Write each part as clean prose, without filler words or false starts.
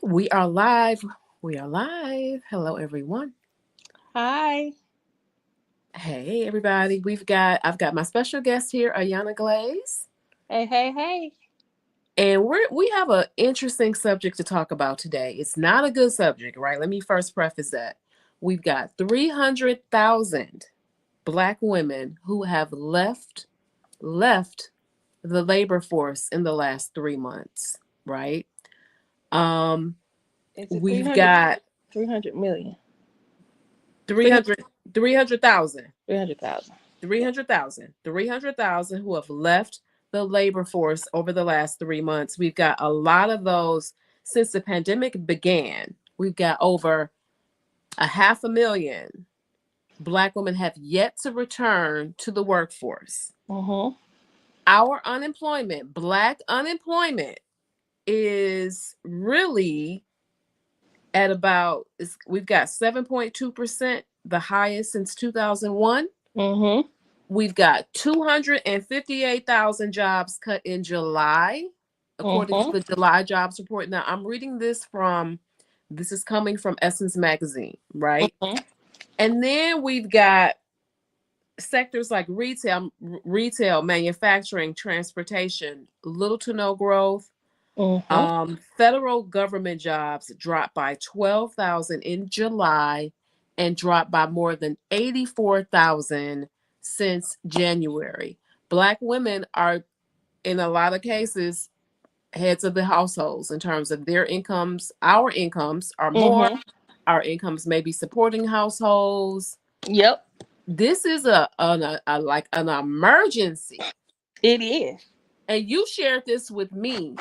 We are live. We are live. Hello, everyone. Hi. Hey, everybody. I've got my special guest here, Ayana Glaze, Hey, hey, hey. and we have an interesting subject to talk about today. It's not a good subject, right? Let me first preface that. We've got 300,000 Black women who have left the labor force in the last 3 months, right? Um, Is it we've got 300 million? 300, 300,000. 300,000. Yeah. 300,000 who have left the labor force over the last 3 months. We've got a lot of those since the pandemic began. We've got over a 500,000 Black women have yet to return to the workforce. Mm-hmm. Our unemployment, Black unemployment, is really at we've got 7.2%, the highest since 2001. Mm-hmm. We've got 258,000 jobs cut in July, according to Mm-hmm. the July jobs report. Now, this is coming from Essence Magazine, right? Mm-hmm. And then we've got sectors like retail, manufacturing, transportation, little to no growth. Mm-hmm. Federal government jobs dropped by 12,000 in July and dropped by more than 84,000 since January. Black women are, in a lot of cases, heads of the households in terms of their incomes. Our incomes are more. Mm-hmm. Our incomes may be supporting households. Yep, This is a like an emergency. it is. And you shared this with me.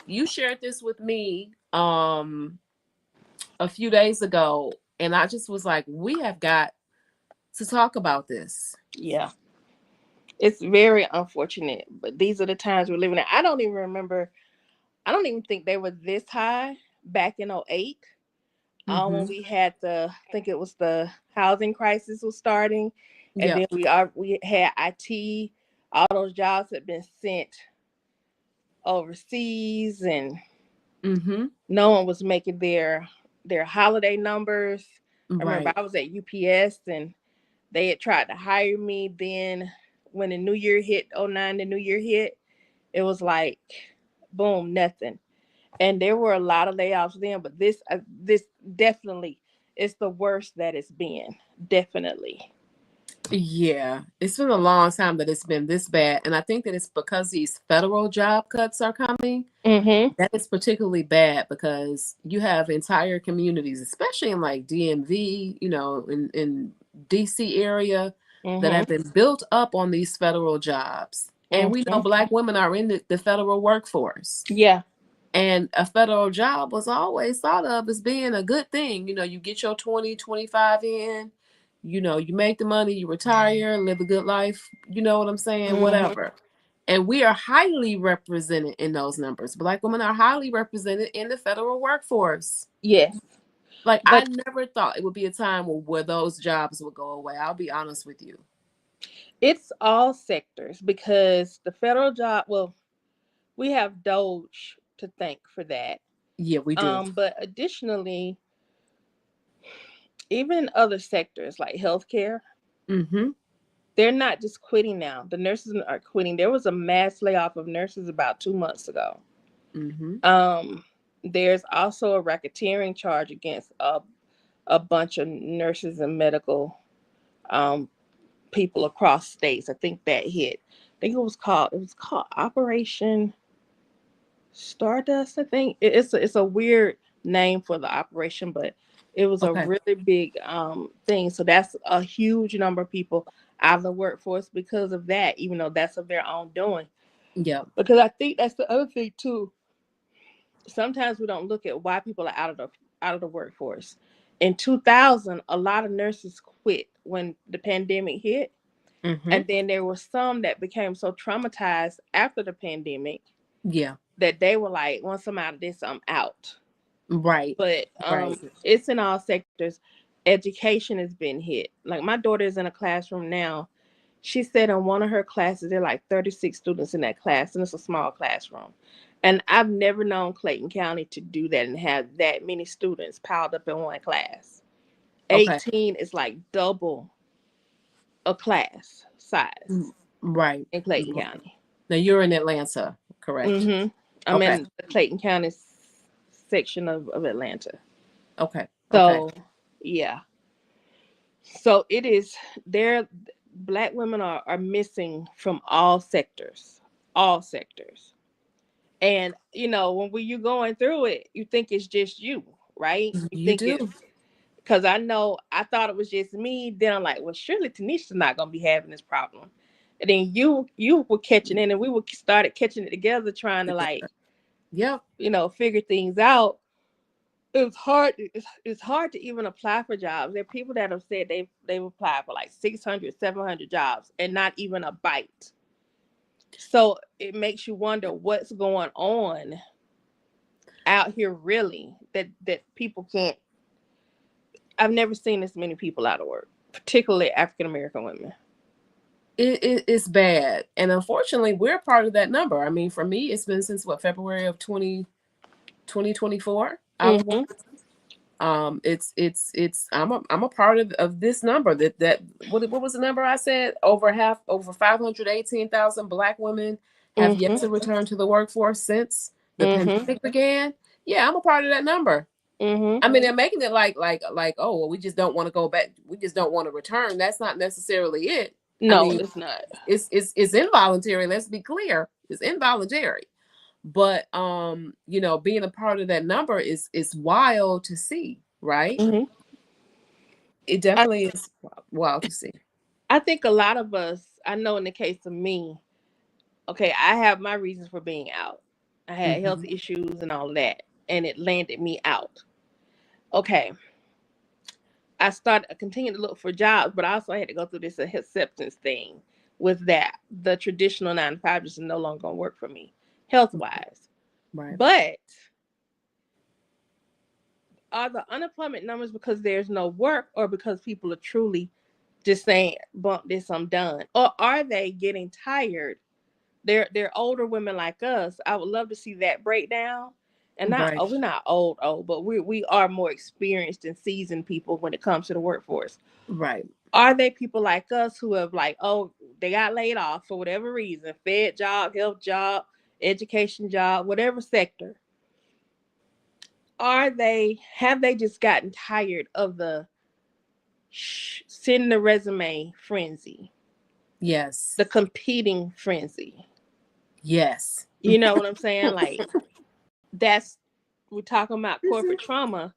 A few days ago, and I just was like, we have got to talk about this. Yeah. It's very unfortunate, but these are the times we're living in. I don't even think they were this high back in '08. When Mm-hmm. we had I think it was the housing crisis was starting, and Yep. then we had IT. All those jobs had been sent overseas, and Mm-hmm. no one was making their holiday numbers. I remember Right. I was at UPS, and they had tried to hire me. Then when the new year hit, '09, the new year hit, it was like boom, nothing. And there were a lot of layoffs then, but this definitely is the worst that it's been. Definitely. Yeah. It's been a long time that it's been this bad. And I think that it's because these federal job cuts are coming. Mhm. That is particularly bad because you have entire communities, especially in like DMV, in DC area, that Mhm. have been built up on these federal jobs. And we know Mhm. Black women are in the federal workforce. Yeah. And a federal job was always thought of as being a good thing. You get your 20, 25 in, you make the money, you retire, live a good life, you know what I'm saying? Mhm. Whatever. And we are highly represented in those numbers. Black women are highly represented in the federal workforce. Yes. Like, I But never thought it would be a time where those jobs would go away. I'll be honest with you. it's all sectors because the federal job, well, we have Doge to thank for that. Yeah, we do. But additionally, even in other sectors like healthcare, Mm-hmm. they're not just quitting now. The nurses are quitting. There was a mass layoff of nurses about 2 months ago. Mm-hmm. Um, there's also a racketeering charge against a bunch of nurses and medical um, people across states. I think that hit. I think it was called Operation Stardust. I think it's a weird name for the operation, but it was a Okay. really big thing. So that's a huge number of people out of the workforce because of that. Even though that's of their own doing. Yep. Because I think that's the other thing too. Sometimes we don't look at why people are out of the workforce. In 2000, a lot of nurses quit when the pandemic hit, Mm-hmm. and then there were some that became so traumatized after the pandemic Yeah. that they were like, once I'm out of this, I'm out. Right. But Right. it's in all sectors. Education has been hit. Like my daughter is in a classroom now. She said in one of her classes, there are like 36 students in that class, and it's a small classroom. And I've never known Clayton County to do that and have that many students piled up in one class. Okay. 18 is like double a class Mm, size right. in Clayton Right. County. Now you're in Atlanta, correct? Mm-hmm. I'm Okay. in the Clayton County section of Atlanta. Okay. Okay. So, yeah. So it is there. Black women are missing from all sectors, all sectors. And when you're going through it, you think it's just you, right? You You think it's do. because I thought it was just me. Then I'm like, well, surely Tanisha's not gonna be having this problem. And then you were catching in, and we were started catching it together, trying to like Yep. figure things out. It's hard. It's hard to even apply for jobs. There are people that have said they've applied for like 600, 700 jobs and not even a bite. So it makes you wonder what's going on out here really that people can't. I've never seen this many people out of work, particularly African American women. It's bad. And unfortunately, we're part of that number. I mean, for me, it's been since February of 2024. I was Mm-hmm. I'm a part of this number that what was the number I said? Over 518,000 Black women have yet Mm-hmm. to return to the workforce since the Mm-hmm. pandemic began. Yeah, I'm a part of that number. Mm-hmm. I mean, they're making it like oh well, we just don't want to go back. We just don't want to return. That's not necessarily it. I No, mean, it's not. it's involuntary. Let's be clear. It's involuntary. But being a part of that number is wild to see, right? Mm-hmm. It I, definitely is wild to see. I think a lot of us, I know in the case of me, okay, I have my reasons for being out. I had health Hmm. issues and all of that, and it landed me out. Okay, I continued to look for jobs, but I also had to go through this acceptance thing with that. The traditional 9 to 5 just no longer gonna work for me, health wise. Right. But are the unemployment numbers because there's no work, or because people are truly just saying, "Bump this, I'm done," or are they getting tired? They're older women like us. I would love to see that breakdown. And not Right. we're not old, but we are more experienced and seasoned people when it comes to the workforce. Right. Are they people like us who have like, oh, they got laid off for whatever reason, fed job, health job, education job, whatever sector? Have they just gotten tired of the send the resume frenzy, Yes. the competing frenzy? Yes. You know what I'm saying? Like that's we're talking about corporate trauma.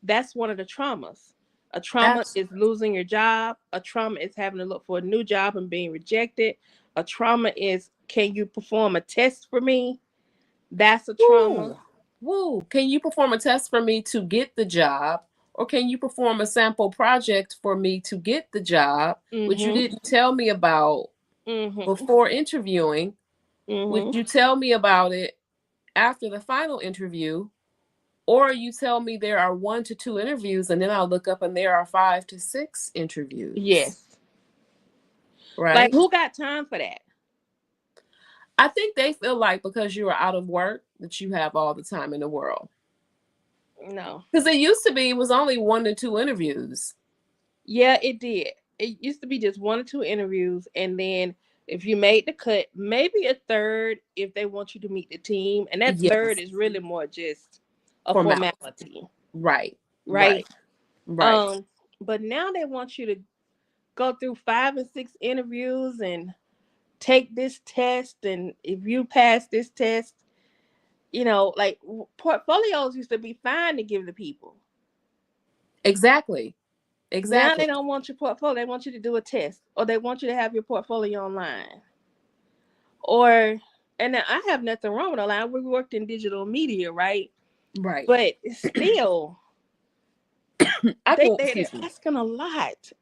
That's one of the traumas. A trauma Absolutely. is losing your job. A trauma is having to look for a new job and being rejected. A trauma is, can you perform a test for me? That's a trauma. Woo. Woo. Can you perform a test for me to get the job? Or can you perform a sample project for me to get the job, which you Mm-hmm. didn't tell me about Mm-hmm. before interviewing? Would Mm-hmm. you tell me about it after the final interview? Or you tell me there are 1 to 2 interviews, and then I'll look up and there are 5 to 6 interviews, Yes. Like right? who got time for that? I think they feel like because you are out of work that you have all the time in the world. No. Because it was only 1 to 2 interviews. Yeah, it did. It used to be just 1 or 2 interviews, and then if you made the cut, maybe a third if they want you to meet the team, and that third Yes, is really more just a formality. formality, Right, right? right, right. Um, but now they want you to go through 5 and 6 interviews and take this test, and if you pass this test, like portfolios used to be fine to give the people. Exactly, Now exactly. they don't want your portfolio. They want you to do a test, or they want you to have your portfolio online. Or, and I have nothing wrong with online. We worked in digital media, right? Right. But still, they're Excuse me. asking a lot.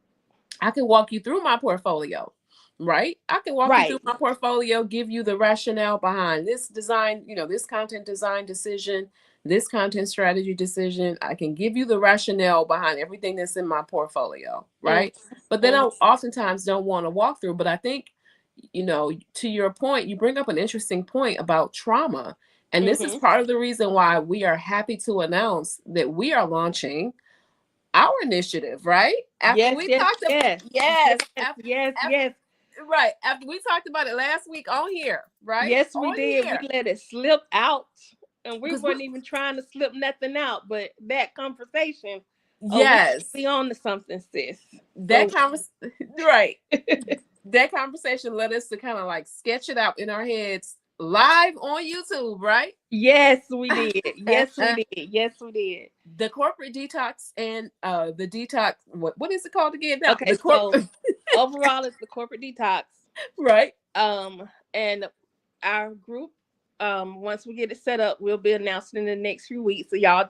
I can walk you through my portfolio, right? I can walk you through Right. my portfolio, give you the rationale behind this design, this content design decision, this content strategy decision. I can give you the rationale behind everything that's in my portfolio, right? But then I Mm-hmm. oftentimes don't want to walk through. But I think, to your point, you bring up an interesting point about trauma. And this is Mm-hmm. part of the reason why we are happy to announce that we are launching our initiative, right? After Yes, we yes, talked about, yes, yes, yes, yes, yes. right. After we talked about it last week on here, right? Yes, we On did. We here. let it slip out, and we Because weren't even trying to slip nothing out. But that conversation, oh, we yes, be on to something, sis. that So, conversation, right. That conversation led us to kind of like sketch it out in our heads live on YouTube, right? yes, we did. Yes, we did. Yes, we did. The corporate detox and the detox, what is it called again now? Okay, The so corporate overall, it's the corporate detox. right. And our group, once we get it set up, we'll be announcing in the next few weeks. So y'all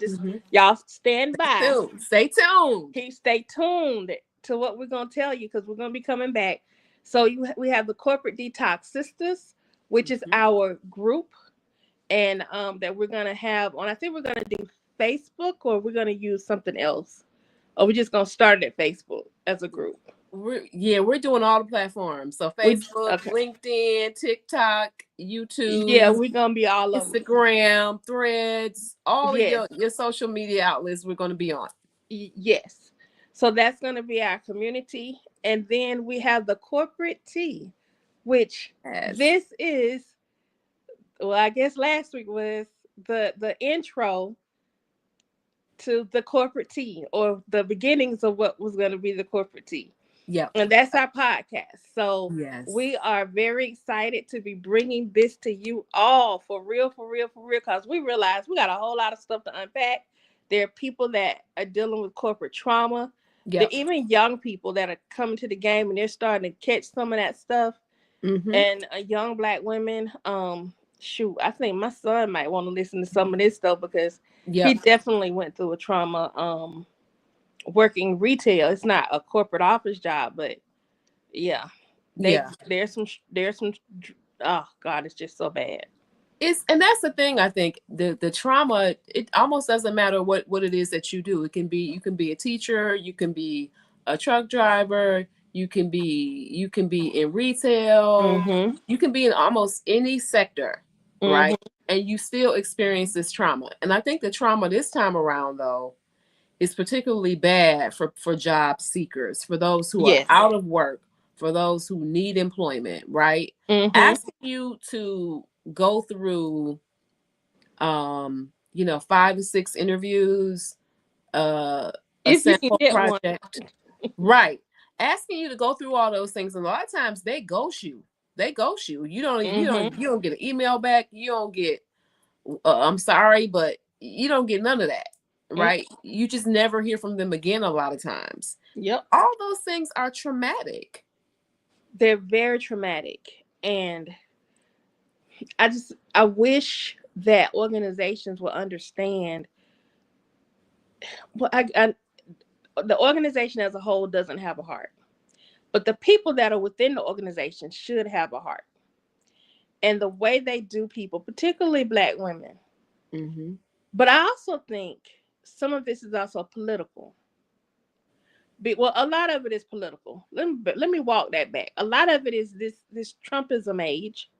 stand by. Stay tuned. Stay tuned to what we're gonna tell you, because we're gonna be coming back. So we have the corporate detox sisters, which is our group, and that we're gonna have on. I think we're gonna do Facebook, or we're gonna use something else, or we're just gonna start it at Facebook as a group. We're doing all the platforms. So Facebook, Okay. LinkedIn, TikTok, YouTube, Yeah, we're gonna be all over Instagram, Threads, all of Yes. your social media outlets we're going to be on. Yes. So that's going to be our community. And then we have the corporate tea, which this is, well, I guess last week was the intro to the corporate tea, or the beginnings of what was going to be the corporate tea. Yeah. And that's our podcast. So Yes. we are very excited to be bringing this to you all, for real, because we realize we got a whole lot of stuff to unpack. There are people that are dealing with corporate trauma. There are even young people that are coming to the game and they're starting to catch some of that stuff. And young Black women, shoot, I think my son might want to listen to some of this stuff, because he definitely went through a trauma working retail. It's not a corporate office job, but there's some oh God, it's just so bad. And that's the thing. I think the trauma, it almost doesn't matter what it is that you do. You can be a teacher, you can be a truck driver, you can be in retail, you can be in almost any sector, right? And you still experience this trauma. And I think the trauma this time around, though, is particularly bad for job seekers, for those who are out of work, for those who need employment, right? Asking you to go through 5 to 6 interviews, a sample project, right? Asking you to go through all those things, and a lot of times they ghost you. You don't get an email back. You don't get I'm sorry, but you don't get none of that, right? You just never hear from them again a lot of times. All those things are traumatic. They're very traumatic. And I wish that organizations will understand. Well, the organization as a whole doesn't have a heart, but the people that are within the organization should have a heart. And the way they do people, particularly Black women. But I also think some of this is also political. Well, a lot of it is political. Let me walk that back. A lot of it is this Trumpism age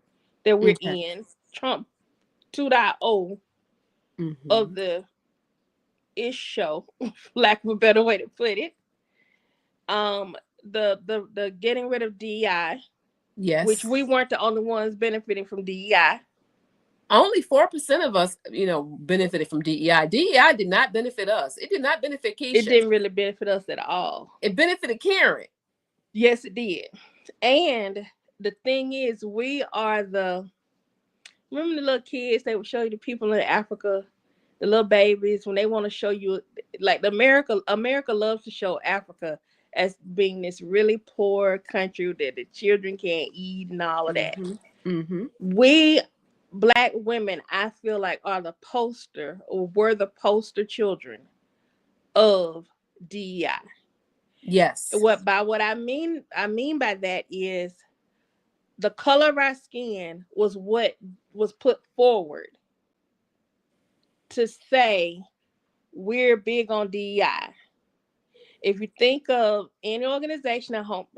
that we're in, Trump 2.0 of the ish show, lack of a better way to put it. The getting rid of DEI, which we weren't the only ones benefiting from DEI. Only 4% of us, benefited from DEI. DEI did not benefit us. It did not benefit Keisha. It didn't really benefit us at all. It benefited Karen. Yes, it did. And the thing is, we are remember the little kids, they would show you the people in Africa, the little babies, when they want to show you, like America loves to show Africa as being this really poor country that the children can't eat and all of that. We Black women, I feel like, are the poster, or were the poster children of DEI. Yes. What I mean by that is the color of our skin was what was put forward to say we're big on DEI. If you think of any organization at home,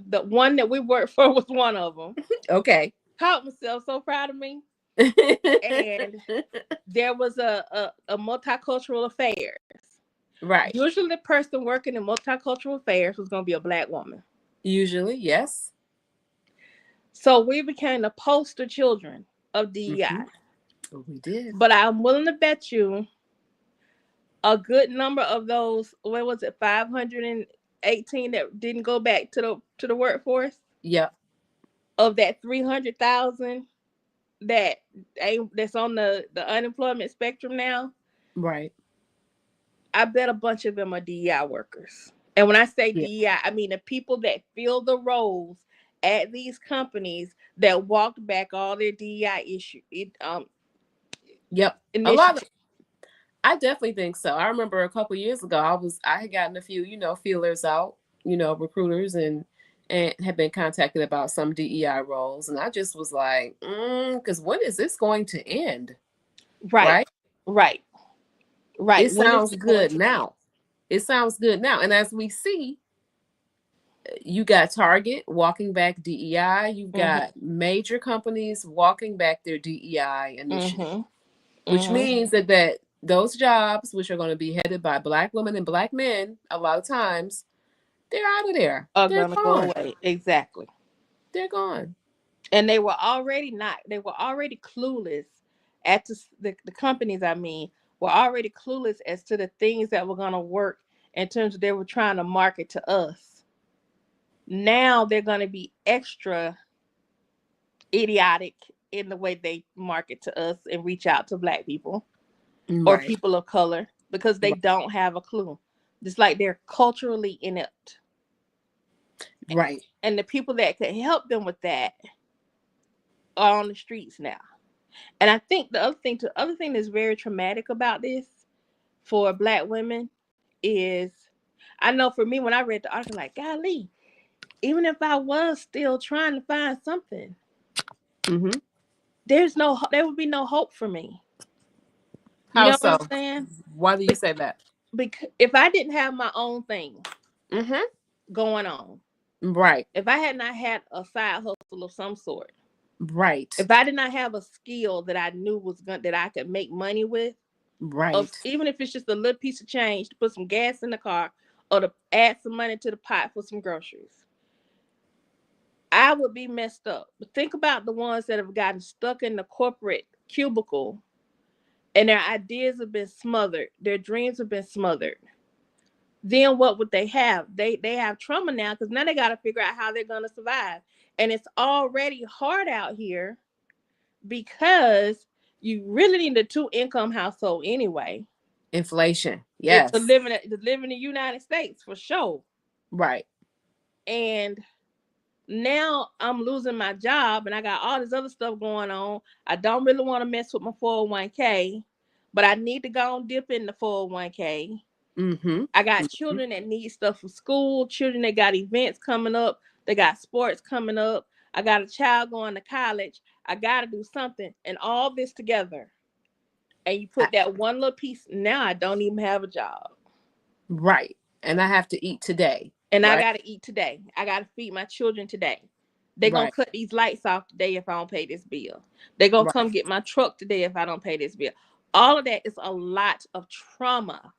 the one that we worked for was one of them. Okay. Caught myself, so proud of me. and there was a multicultural affairs. Right. Usually the person working in multicultural affairs was going to be a Black woman. Usually, yes. So we became the poster children of DEI. We did. But I'm willing to bet you a good number of those, what was it, 518 that didn't go back to the workforce? Yep. Of that 300,000 that's on the unemployment spectrum now, Right. I bet a bunch of them are DEI workers. And when I say Yeah. DEI, I mean the people that fill the roles at these companies that walked back all their DEI Yep. A lot of, initiatives. I definitely think so. I remember a couple years ago, I had gotten a few, feelers out, recruiters and had been contacted about some DEI roles, and I just was like, because when is this going to end? Right. Right. Right. It When is sounds it going good to end? now. It sounds good now, and as we see, you got Target walking back DEI. You've got major companies walking back their DEI initiative, which means that those jobs, which are going to be headed by Black women and Black men, a lot of times, they're out of there. Are They're gonna gone. go away. Exactly. They're gone. And they were already clueless at the companies, I mean, were already clueless as to the things that were gonna work in terms of they were trying to market to us. Now they're gonna be extra idiotic in the way they market to us and reach out to Black people or Right. people of color because they don't have a clue. Just like they're culturally inept. Right. And the people that could help them with that are on the streets now. And I think the other thing that's very traumatic about this for Black women is, I know for me, when I read the article, like, golly, even if I was still trying to find something, there would be no hope for me. You How know so? what I'm saying? Why do you say that? Because if I didn't have my own thing going on, Right. if I had not had a side hustle of some sort, right. If I did not have a skill that I knew that I could make money with, right. Even if it's just a little piece of change to put some gas in the car or to add some money to the pot for some groceries, I would be messed up. But think about the ones that have gotten stuck in the corporate cubicle and their ideas have been smothered, their dreams have been smothered. Then what would they have? They have trauma now because now they got to figure out how they're going to survive. And it's already hard out here because you really need a 2-income household anyway. Inflation, yes. To live in the United States for sure. Right. And now I'm losing my job and I got all this other stuff going on. I don't really want to mess with my 401k, but I need to go and dip in the 401k. I got children that need stuff for school, children that got events coming up, they got sports coming up. I got a child going to college. I got to do something. And all this together. And you put that one little piece. Now I don't even have a job. Right. And I have to eat today. And right? I got to eat today. I got to feed my children today. They're going to cut these lights off today if I don't pay this bill. They're going to come get my truck today if I don't pay this bill. All of that is a lot of trauma.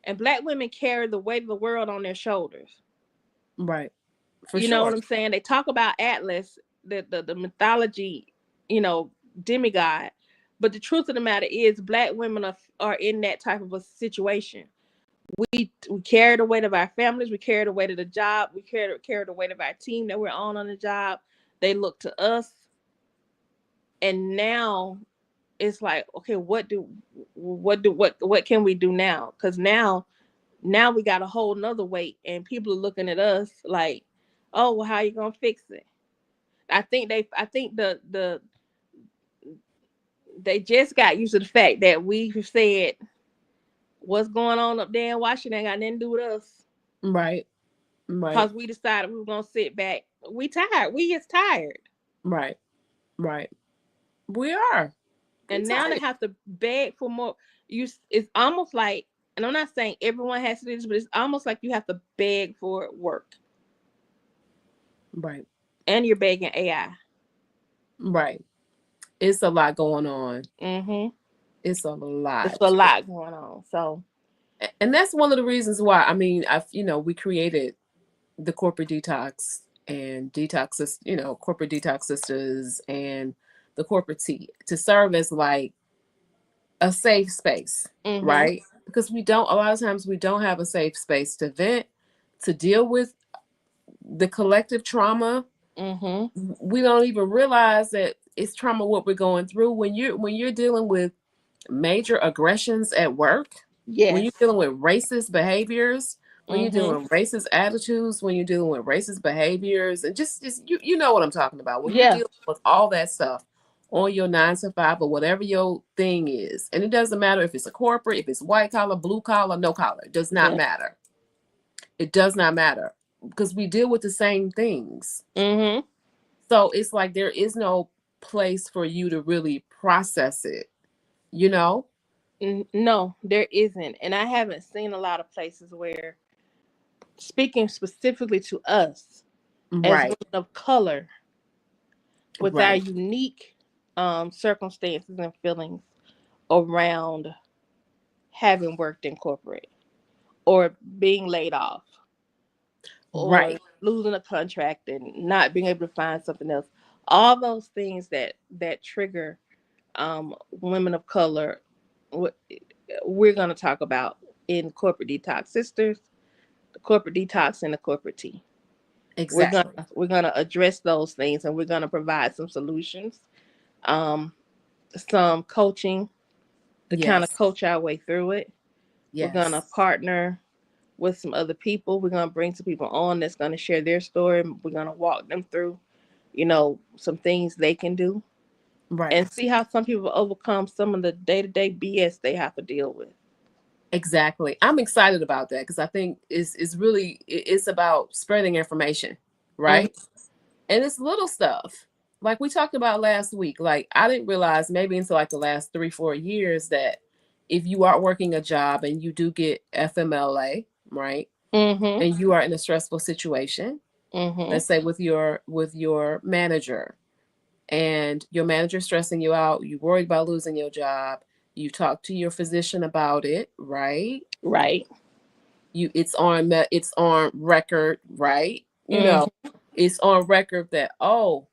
And Black women carry the weight of the world on their shoulders. Right. You know what I'm saying? They talk about Atlas, the mythology, demigod. But the truth of the matter is Black women are in that type of a situation. We carry the weight of our families. We carry the weight of the job. We carry the weight of our team that we're on the job. They look to us. And now it's like, okay, what can we do now? Because now we got a whole nother weight and people are looking at us like, oh, well, how are you gonna fix it? I think they just got used to the fact that we said what's going on up there in Washington ain't got nothing to do with us. Right. Because we decided we were gonna sit back. We tired. We is tired. Right. We are. And now they have to beg for more. It's almost like, and I'm not saying everyone has to do this, but it's almost like you have to beg for work. Right. And you're begging AI. Right. It's a lot going on. Mm-hmm. It's a It's lot. a lot going on. So, And that's one of the reasons why, I mean, we created the corporate detox and corporate detox sisters and the corporate tea to serve as like a safe space, mm-hmm. right? Because a lot of times we don't have a safe space to vent, to deal with the collective trauma. Mm-hmm. We don't even realize that it's trauma what we're going through when you're dealing with major aggressions at work, when Yes. you're dealing with racist behaviors, when you're Mm-hmm. dealing with racist attitudes, when you're dealing with racist behaviors, and just you know what I'm talking about. When you're Yeah. dealing with all that stuff on your 9 to 5 or whatever your thing is, and it doesn't matter if it's a corporate, if it's white collar, blue collar, no collar, it does not Yeah. matter. It does not matter because we deal with the same things. Mm-hmm. So it's like there is no place for you to really process it, you know? No, there isn't. And I haven't seen a lot of places where, speaking specifically to us as women Right, of color, with our right, unique circumstances and feelings around having worked in corporate or being laid off or right. losing a contract and not being able to find something else. All those things that trigger women of color, we're going to talk about in Corporate Detox Sisters, the Corporate Detox, and the Corporate Tea. We're gonna Exactly. we're gonna address those things, and we're gonna provide some solutions, um, some coaching to kind of Yes. coach our way through it. We're gonna Yes. partner with some other people. We're gonna bring some people on that's gonna share their story. We're gonna walk them through, some things they can do Right. and see how some people overcome some of the day-to-day BS they have to deal with. Exactly. I'm excited about that because I think it's about spreading information, Mm-hmm. right? And it's little stuff. Like we talked about last week. Like I didn't realize maybe until like the last 3-4 years that if you are working a job and you do get FMLA, right? Mm-hmm. And you are in a stressful situation, Mm-hmm. let's say with your manager, and your manager stressing you out, you worried about losing your job, you talk to your physician about it, right? Right. It's on record, right? Mm-hmm. It's on record that, oh,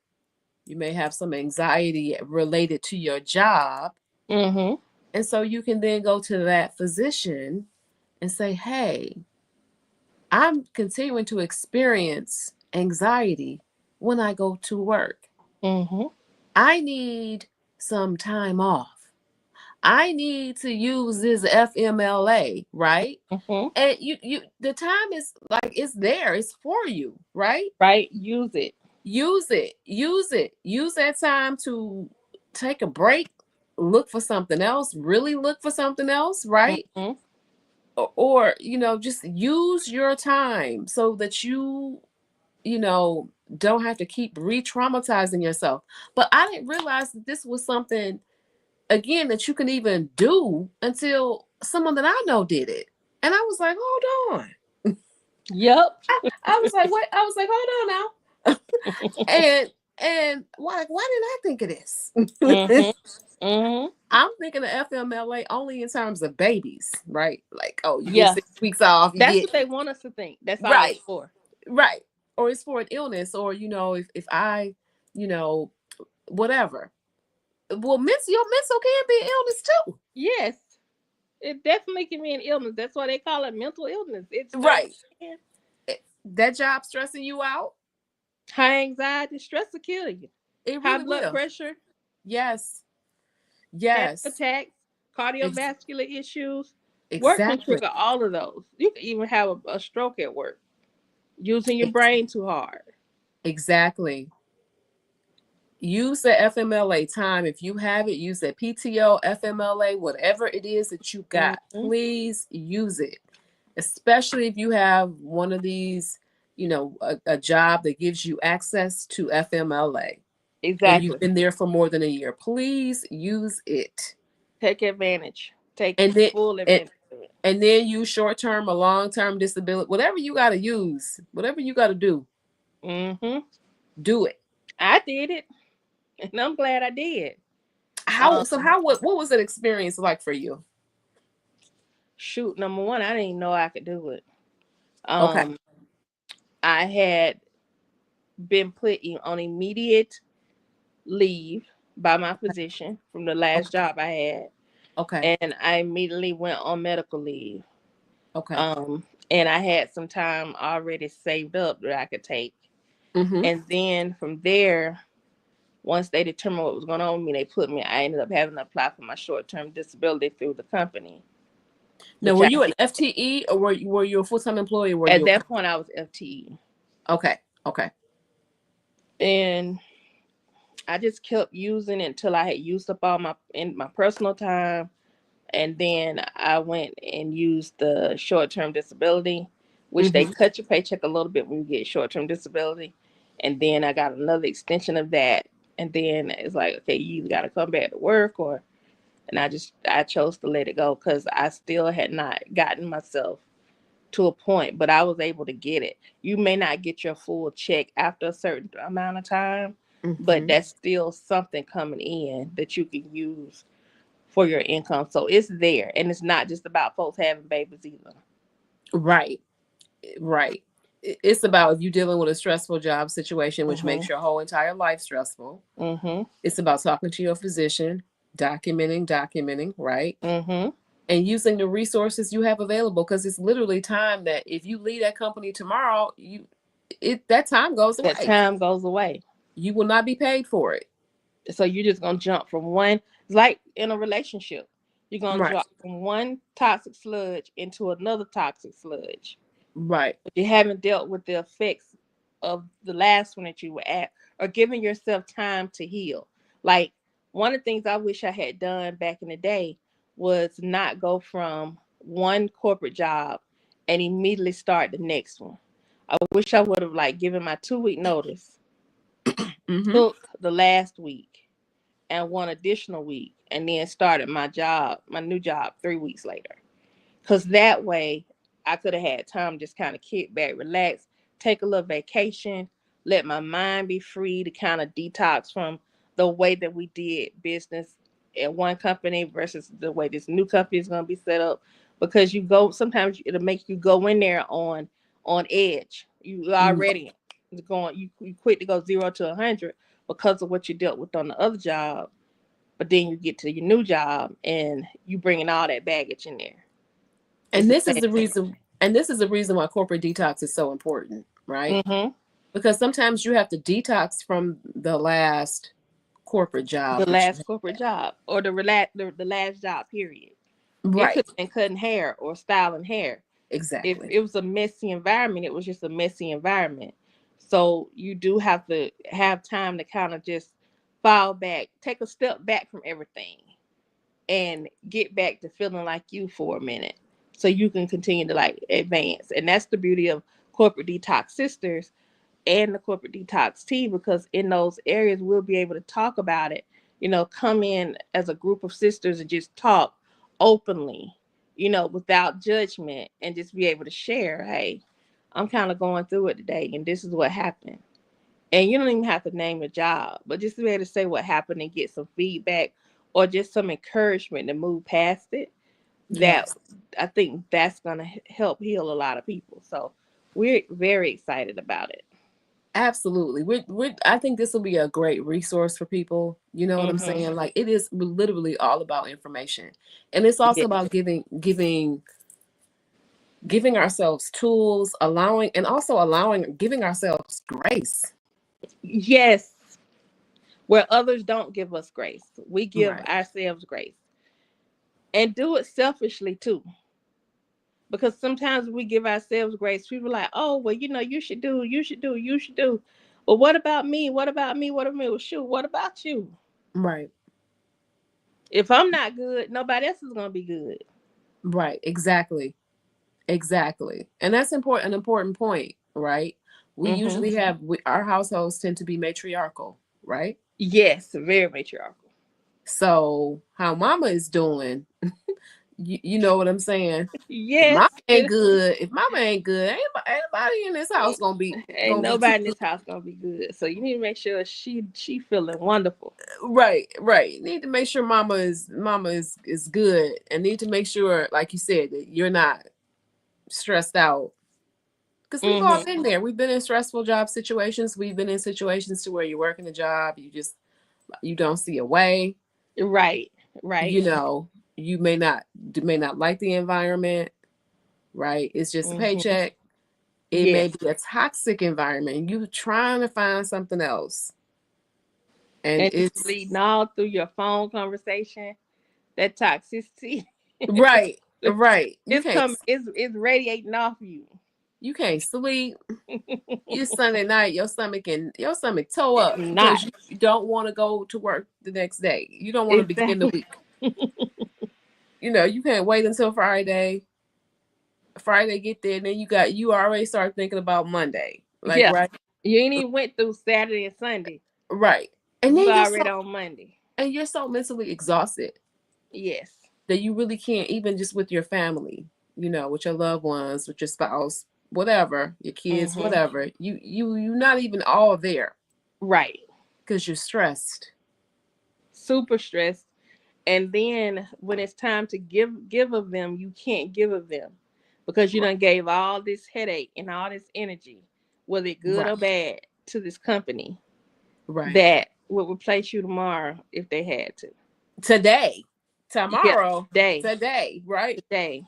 you may have some anxiety related to your job, Mm-hmm. and so you can then go to that physician and say, hey, I'm continuing to experience anxiety when I go to work. Mm-hmm. I need some time off. I need to use this FMLA, right? Mm-hmm. And the time is like it's there, it's for you, right? Right. Use it. Use it, use it, use that time to take a break, look for something else, really look for something else, right? Mm-hmm. Or just use your time so that you know, don't have to keep re-traumatizing yourself. But I didn't realize that this was something again that you can even do until someone that I know did it. And I was like, hold on. Yep. I was like, what? I was like, hold on now. And why didn't I think of this? Mm-hmm. Mm-hmm. I'm thinking of FMLA only in terms of babies, right? Like, oh, you get Yeah. 6 weeks off, you That's get what they want us to think. That's all it's right, for. right. Or it's for an illness, or if I, you know, whatever. Well, your mental can be an illness too. Yes. It definitely can be an illness. That's why they call it mental illness. It certainly Right. can. That job stressing you out, High anxiety, stress will kill you. it High really blood will. pressure, Yes. panic Yes. attacks, Ex- cardiovascular issues. Work can exactly. trigger all of those. You can even have a stroke at work using your Ex- brain too hard. exactly. Use the FMLA time. If you have it, use that PTO, FMLA, whatever it is that you got. Mm-hmm. Please use it. Especially if you have one of these, a job that gives you access to FMLA and you've Exactly. been there for more than a year. Please use it. Take advantage. Take And then full and, advantage of it. and then use short-term or long-term disability, whatever you got to use, whatever you got to Mm-hmm. do it. I did it, and I'm glad I did. How Um, so what was that experience like for you? Shoot, number one, I didn't even know I could do it. Okay. Um, I had been put on immediate leave by my physician from the last Okay. job I had, Okay. and I immediately went on medical leave. Okay. Um, and I had some time already saved up that I could take. Mm-hmm. And then from there, once they determined what was going on with me, I ended up having to apply for my short term disability through the company, Now, which were I you an did. FTE or were you a full-time employee or were At you that point, I was FTE. okay. Okay. And I just kept using it until I had used up all my personal time. And then I went and used the short term disability, which they Mm-hmm. cut your paycheck a little bit when you get short term disability. And then I got another extension of that. And then it's like, okay, you either got to come back to work or, and I chose to let it go because I still had not gotten myself to a point, but I was able to get it. You may not get your full check after a certain amount of time, but Mm-hmm. that's still something coming in that you can use for your income. So it's there. And it's not just about folks having babies either. Right. Right. It's about you dealing with a stressful job situation, which Mm-hmm. makes your whole entire life stressful. Mm-hmm. It's about talking to your physician, documenting, right? Mm-hmm. And using the resources you have available because it's literally time that if you leave that company tomorrow, that time goes That away. time goes away. You will not be paid for it. So you're just gonna jump from one, it's like in a relationship. You're gonna Right. drop from one toxic sludge into another toxic sludge. Right. But you haven't dealt with the effects of the last one that you were at or giving yourself time to heal. Like one of the things I wish I had done back in the day was not go from one corporate job and immediately start the next one. I wish I would have like given my 2 week notice, Mm-hmm. took the last week and one additional week, and then started my new job 3 weeks later. Because that way I could have had time to just kind of kick back, relax, take a little vacation, let my mind be free to kind of detox from the way that we did business at one company versus the way this new company is going to be set up. Because you go, sometimes it'll make you go in there on edge. You already going, you quit to go 0 to 100 because of what you dealt with on the other job. But then you get to your new job and you bringing all that baggage in there. It's And the this is same the thing. reason and this is the reason why corporate detox is so important, right? Mm-hmm. Because sometimes you have to detox from the last corporate The job that you last corporate job or the last job period. had. It could Right. have been cutting hair or styling hair. If Exactly. it was a messy environment, it was just a messy environment. So you do have to have time to kind of just fall back, take a step back from everything and get back to feeling like you for a minute so you can continue to like advance. And that's the beauty of corporate detox sisters and the corporate detox team, because in those areas we'll be able to talk about it, come in as a group of sisters and just talk openly, without judgment, and just be able to share, hey, I'm kind of going through it today and this is what happened. And you don't even have to name a job, but just to be able to say what happened and get some feedback or just some encouragement to move past it. That Yes. I think that's going to help heal a lot of people. So we're very excited about it. Absolutely. I think this will be a great resource for people. You know what I'm Mm-hmm. saying? Like it is literally all about information. And it's Yeah. also about giving ourselves tools, giving ourselves grace. Yes. Where others don't give us grace, we give Right. ourselves grace, and do it selfishly too. Because sometimes we give ourselves grace. People are like, oh, well, you should do. But what about me? What about me? What about me? Well, shoot, what about you? Right. If I'm not good, nobody else is gonna be good. Right. Exactly. Exactly. And that's an important point, right? We Mm-hmm. usually our households tend to be matriarchal, right? Yes, very matriarchal. So how mama is doing You know what I'm saying? If Yes. mama ain't good, ain't nobody in this house Ain't gonna be too nobody in good. this house gonna be good. So you need to make sure she feeling wonderful. Right, right. Need to make sure mama is good, and need to make sure, like you said, that you're not stressed out. Because we've all Mm-hmm. been there. We've been in stressful job situations. We've been in situations to where you're working a job, you don't see a way. Right. Right. You know, you may not like the environment, right? It's just a Mm-hmm. paycheck. It may Yes. be a toxic environment. You trying to find something else. And And it's it's bleeding all through your phone conversation. That toxicity. right, right. It's radiating off you. You can't sleep. You Sunday night, your stomach toe It's up not. because you don't want to go to work the next day. You don't want to begin the Exactly. week. You can't wait until Friday. Friday get there, and then you already start thinking about Monday. Like, Yeah. right, You ain't even went through Saturday and Sunday. right. And You then already on Monday. you're so mentally exhausted Yes. that you really can't, even just with your family, with your loved ones, with your spouse, whatever, your kids, Mm-hmm. whatever. You're not even all there Right. because you're stressed. Super stressed. And then when it's time to give of them, you can't give of them because you Right. done gave all this headache and all this energy, whether it good Right. or bad, to this company Right. that would replace you tomorrow if they had to. Today, Yeah, tomorrow, today, today, right? today.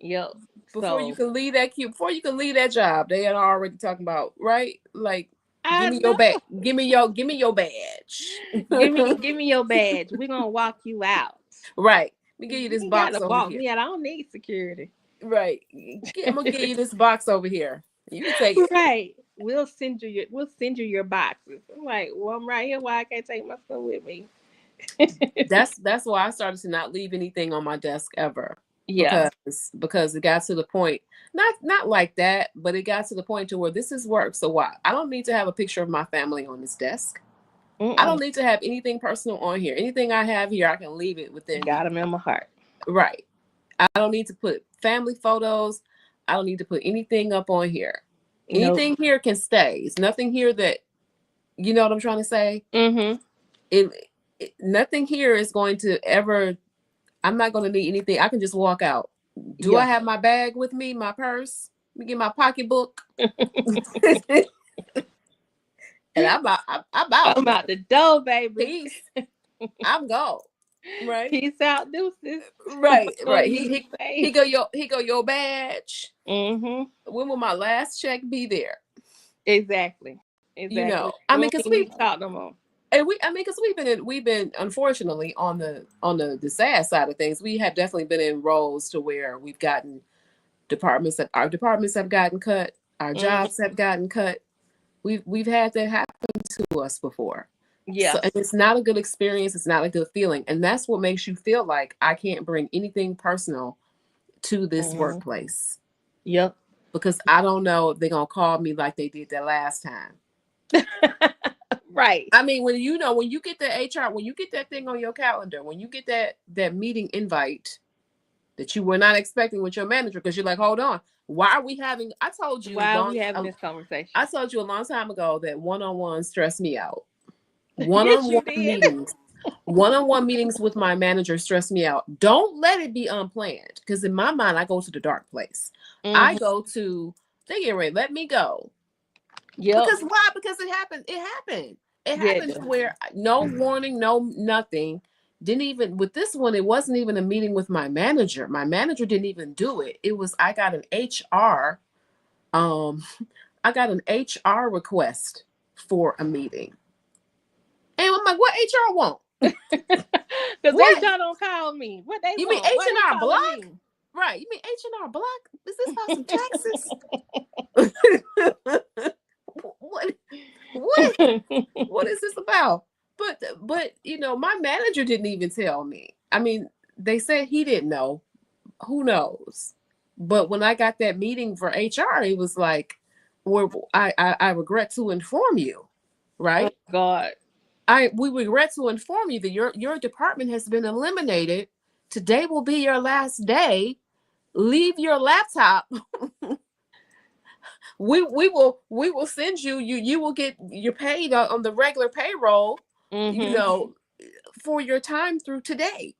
Yep. Before you So can leave before you can leave that job, they are already talking about, right? Like, I give me your know. badge. Give me your badge. Give me your badge. We're gonna walk you out. Right. Let me give you You this ain't box gotta over walk here. me out. I don't need security. Right. I'm gonna give you this box over here. You can take it. Right. We'll send you your boxes. I'm like, well, I'm right here. Why I can't take my stuff with me? That's why I started to not leave anything on my desk ever. Yeah. Because it got to the point, not like that, but it got to the point to where this is work. So why? I don't need to have a picture of my family on this desk. I Mm-mm. don't need to have anything personal on here. Anything I have here, I can leave it within. Got them in my heart. Right. I don't need to put family photos. I don't need to put anything up on here. Nope. Anything here can stay. It's nothing here that, you know what I'm trying to say? Mm-hmm. Nothing here is going to ever, I'm not going to need anything. I can just walk out. Do I Yeah. have my bag with me, my purse? Let me get my pocketbook. And I'm out. I'm out the door, baby. Peace. I'm gone. Right? Peace out, deuces. Right, What right. you He say? he go your badge. Mm-hmm. When will my last check be there? Exactly. Exactly. I We mean, don't because even need to talk no more. because we've been unfortunately on the sad side of things. We have definitely been in roles to where we've gotten our departments have gotten cut, our Mm-hmm. jobs have gotten cut. We've had that happen to us before. So, Yeah. and it's not a good experience. It's not a good feeling, and that's what makes you feel like I can't bring anything personal to this Mm-hmm. workplace Yep. because I don't know if they're gonna call me like they did that last time. Right. I mean, when you get the HR, when you get that thing on your calendar, when you get that meeting invite that you were not expecting with your manager, because you're like, hold on, why are we having? Why are we having this conversation? I told you a long time ago that one-on-one stressed me out. Yes, you One-on-one did. meetings, one-on-one meetings with my manager stress me out. Don't let it be unplanned, because in my mind, I go to the dark place. I Mm-hmm. go to they get ready, let me go. Yep. Because why? Because it happened. It happened. It Yeah. happened to where no warning, no nothing. Didn't even with this one, it wasn't even a meeting with my manager. My manager didn't even do it. It was I got an HR, um, I got an HR request for a meeting. And I'm like, what HR want? Because What? HR don't call me. What they You mean want? Why they H&R calling Block? me? Right. You mean H&R Block? Is this about some taxes? what what what is this about? But my manager didn't even tell me. I mean, they said he didn't know. Who knows? But when I got that meeting for HR, it was like, I regret to inform you, Oh right? God. We regret to inform you that your department has been eliminated today will be your last day. Leave your laptop. We will send you will get you're paid on the regular payroll, Mm-hmm. for your time through today.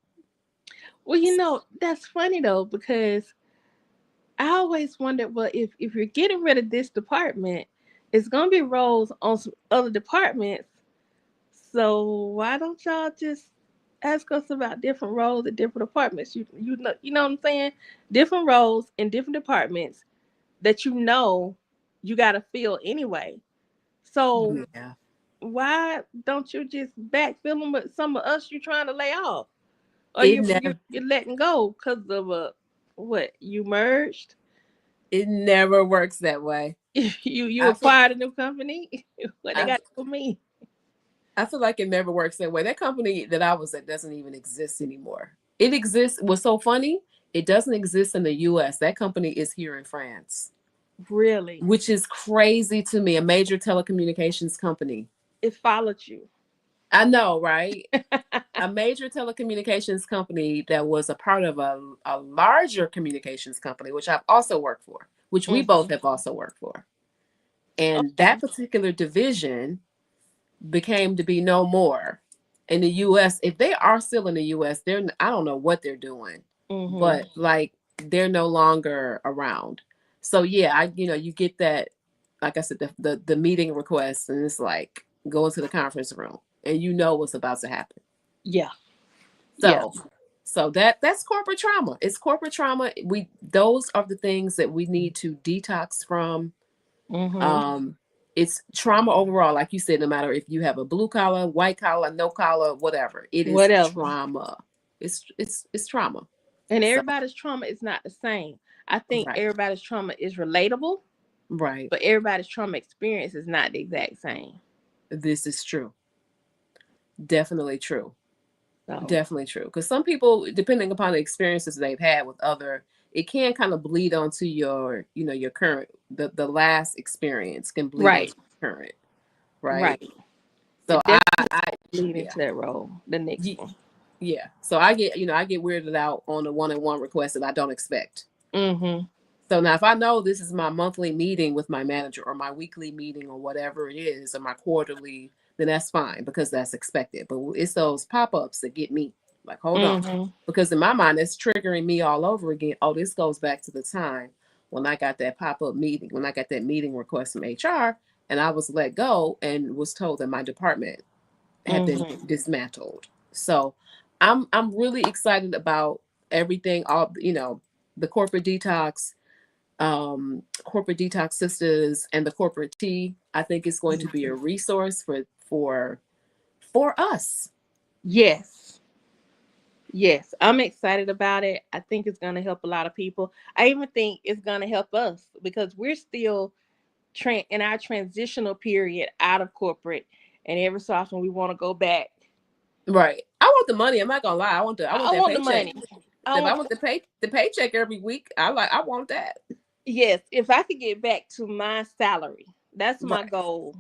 Well, that's funny though, because I always wondered, well, if you're getting rid of this department, it's gonna be roles on some other departments. So why don't y'all just ask us about different roles at different departments? You know what I'm saying? Different roles in different departments that you gotta fill anyway. So Yeah. why don't you just backfill them with some of us you trying to lay off, or It you're letting go because of what you merged? never works that way. You I feel acquired a new company. What they I, got for me? I feel like it never works that way. That company that I was at doesn't even exist anymore. It exists. What's so funny? It doesn't exist in the U.S. That company is here in France, Really? which is crazy to me. A major telecommunications company. It followed you. I know, right? A major telecommunications company that was a part of a larger communications company, which I've also worked for, which we both Hmm. have also worked for. And Okay. that particular division became to be no more in the US. If they are still in the US, I don't know what they're doing, Hmm. but like they're no longer around. So yeah, you get that, like I said, the meeting request, and it's like go into the conference room and you know what's about to happen. Yeah. Yeah. So that's corporate trauma. It's corporate trauma. Those are the things that we need to detox from. Hmm. um it's trauma overall, like you said, no matter if you have a blue collar, white collar, no collar, whatever, it is Whatever. trauma. It's trauma. And So everybody's trauma is not the same. I think right, everybody's trauma is relatable, right, but everybody's trauma experience is not the exact same. this is true. Definitely true. So Definitely true, because some people, depending upon the experiences they've had with other, it can kind of bleed onto your current, the last experience can bleed right, onto current, right? right. So It definitely I lead yeah. into that role. The next Ye- one. Yeah. So I get weirded out on the one-on-one request that I don't expect. Mm-hmm. So now if I know this is my monthly meeting with my manager or my weekly meeting or whatever it is, or my quarterly, then that's fine because that's expected. But it's those pop-ups that get me like, hold on. Mm-hmm. Because in my mind, it's triggering me all over again. Oh, this goes back to the time when I got that pop-up meeting, when I got that meeting request from HR and I was let go and was told that my department had been Mm-hmm. dismantled. So I'm really excited about everything, all the corporate detox sisters and the corporate tea. I think it's going to be a resource for us. Yes. Yes. I'm excited about it. I think it's gonna help a lot of people. I even think it's gonna help us because we're still in our transitional period out of corporate, and every so often we want to go back. Right. I want the money. I'm not gonna lie. I want I that want the paycheck. money. I If I want want the paycheck every week, I want that. Yes, if I could get back to my salary, that's my Right. goal.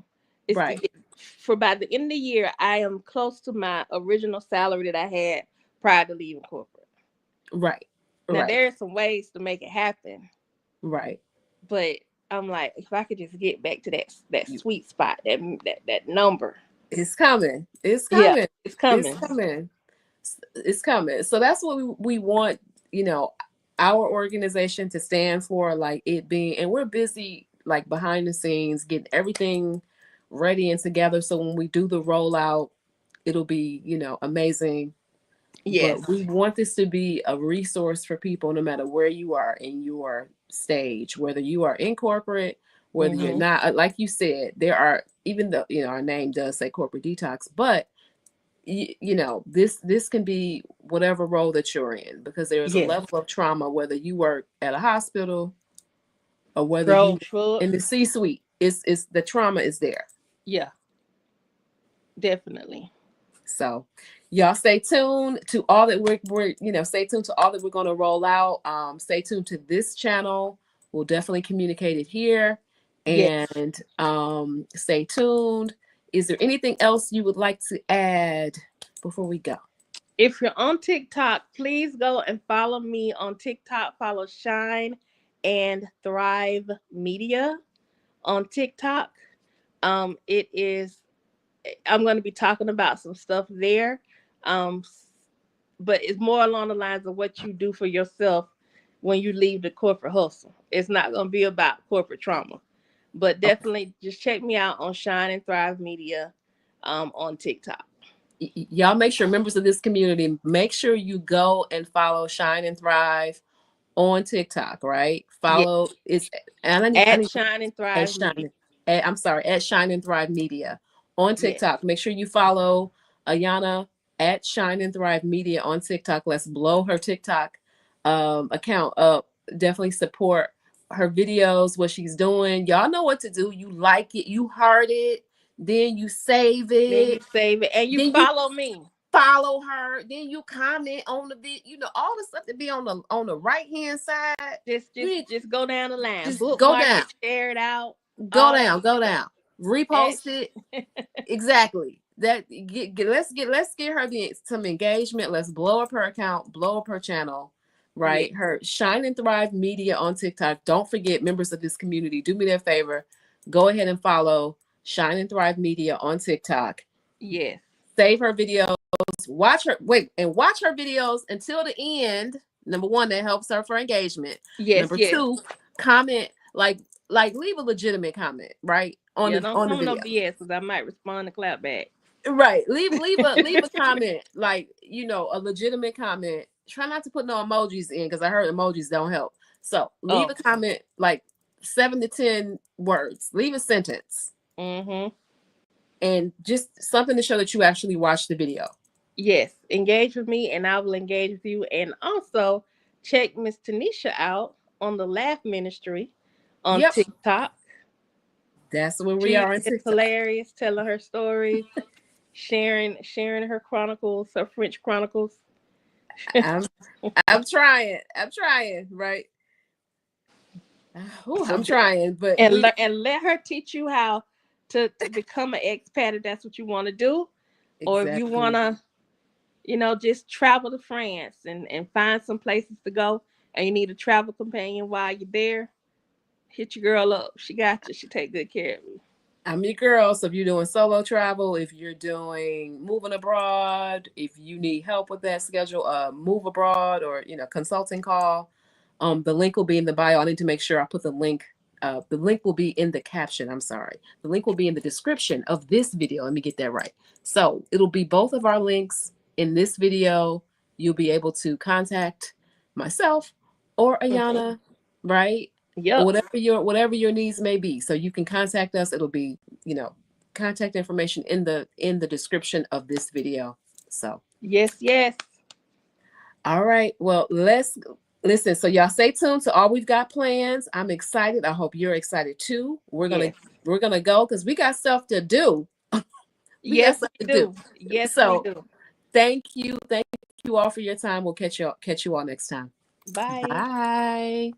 Is to Right. get for by the end of the year, I am close to my original salary that I had prior to leaving corporate. Right. Now Right. there are some ways to make it happen, Right. but I'm like, if I could just get back to that sweet spot, that number, It's coming. It's yeah, coming. it's It's coming. coming. It's coming. So that's what we want, our organization to stand for, like it being, and we're busy like behind the scenes getting everything ready and together. So when we do the rollout, it'll be, amazing. Yes. But we want this to be a resource for people no matter where you are in your stage, whether you are in corporate, whether you're Hmm. not. Like you said, there are, even though our name does say corporate detox, but this can be whatever role that you're in, because there is a Yes. level of trauma whether you work at a hospital or whether Road you truck. in the C-suite. It's the trauma is there. Yeah, definitely. So y'all stay tuned to all that we're stay tuned to all that we're going to roll out. Stay tuned to this channel. We'll definitely communicate it here. Yes. And stay tuned. Is there anything else you would like to add before we go? If you're on TikTok, please go and follow me on TikTok. Follow Shine and Thrive Media on TikTok. It is. I'm going to be talking about some stuff there, um, but it's more along the lines of what you do for yourself when you leave the corporate hustle. It's not going to be about corporate trauma, but Okay. definitely just check me out on Shine and Thrive Media on TikTok. Y'all make sure, members of this community, make sure you go and follow Shine and Thrive on TikTok, right? Yeah, Follow it's and I at need Shine and at Thrive Media. Shine. I'm sorry, at Shine and Thrive Media on Yes, TikTok. Make sure you follow Ayana at Shine and Thrive Media on TikTok. Let's blow her TikTok account up. Definitely support her videos, what she's doing. Y'all know what to do. You like it, you heard it, then you save then you it, save it and you then you follow me. follow her, then you comment on the video, all the stuff that be on the right hand side. Just You just need just go down the line. just go Bookmark down, it, share it out, go all that down, go stuff. down, repost it. Exactly. Let's get her some engagement. Let's blow up her account, blow up her channel, Yeah. right? Her Shine and Thrive Media on TikTok. Don't forget, members of this community, do me that favor. Go ahead and follow Shine and Thrive Media on TikTok. Yes. Save her videos. Watch her videos until the end. Number one, that helps her for engagement. Yes, Number yes. two, comment like leave a legitimate comment, right? On Yeah, the don't on the come with no video. BS because I might respond to clap back. Right. Leave a comment, like, a legitimate comment. Try not to put no emojis in because I heard emojis don't help. So leave Oh. a comment like 7 to 10 words. Leave a sentence Mm-hmm. and just something to show that you actually watched the video. Yes. Engage with me and I will engage with you. And also check Miss Tanisha out on the Laugh Ministry on Yep. TikTok. That's where we She are on is TikTok. hilarious, telling her stories, sharing her chronicles, her French chronicles. I'm I'm trying. I'm trying, right? Ooh, I'm trying, but And let her teach you how to become an expat if that's what you want to do, or if you want exactly. to, just travel to France and find some places to go, and you need a travel companion while you're there. Hit your girl up. She got you. She take good care of you. I'm your girl. So if you're doing solo travel, if you're doing moving abroad, if you need help with that schedule, move abroad or consulting call, the link will be in the bio. I need to make sure I put the link. The link will be in the caption. I'm sorry. The link will be in the description of this video. Let me get that right. So it'll be both of our links in this video. You'll be able to contact myself or Ayana, right? Or Yep. whatever your needs may be. So you can contact us. It'll be, contact information in the description of this video. So, Yes. Yes. all right. Well, let's listen. So y'all stay tuned to all we've got plans. I'm excited. I hope you're excited too. Yes. We're gonna go because we got stuff to do. We got Yes, stuff we to do. do. Yes, we So do. thank you all for your time. We'll catch you all next time. Bye. Bye.